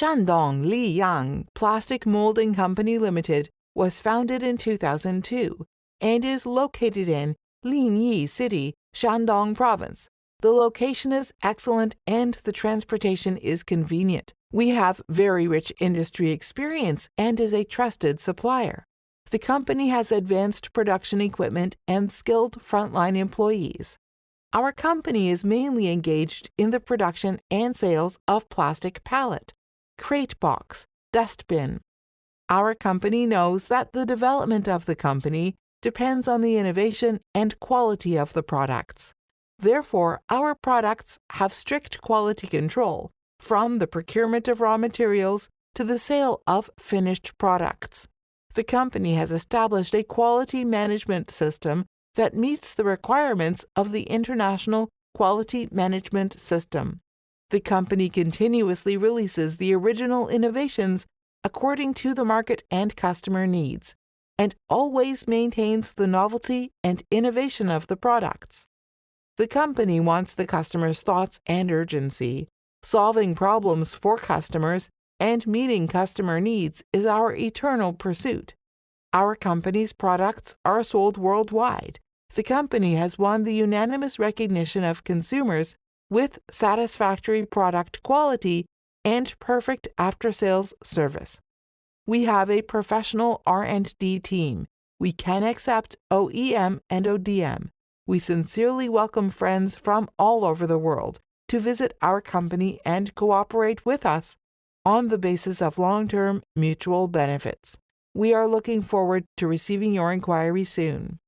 Shandong Liyang Plastic Molding Company Limited was founded in 2002 and is located in Linyi City, Shandong Province. The location is excellent and the transportation is convenient. We have very rich industry experience and is a trusted supplier. The company has advanced production equipment and skilled frontline employees. Our company is mainly engaged in the production and sales of plastic pallet, crate box, dustbin. Our company knows that the development of the company depends on the innovation and quality of the products. Therefore, our products have strict quality control, from the procurement of raw materials to the sale of finished products. The company has established a quality management system that meets the requirements of the International Quality Management System. The company continuously releases the original innovations according to the market and customer needs, and always maintains the novelty and innovation of the products. The company wants the customer's thoughts and urgency. Solving problems for customers and meeting customer needs is our eternal pursuit. Our company's products are sold worldwide. The company has won the unanimous recognition of consumers with satisfactory product quality and perfect after-sales service. We have a professional R&D team. We can accept OEM and ODM. We sincerely welcome friends from all over the world to visit our company and cooperate with us on the basis of long-term mutual benefits. We are looking forward to receiving your inquiry soon.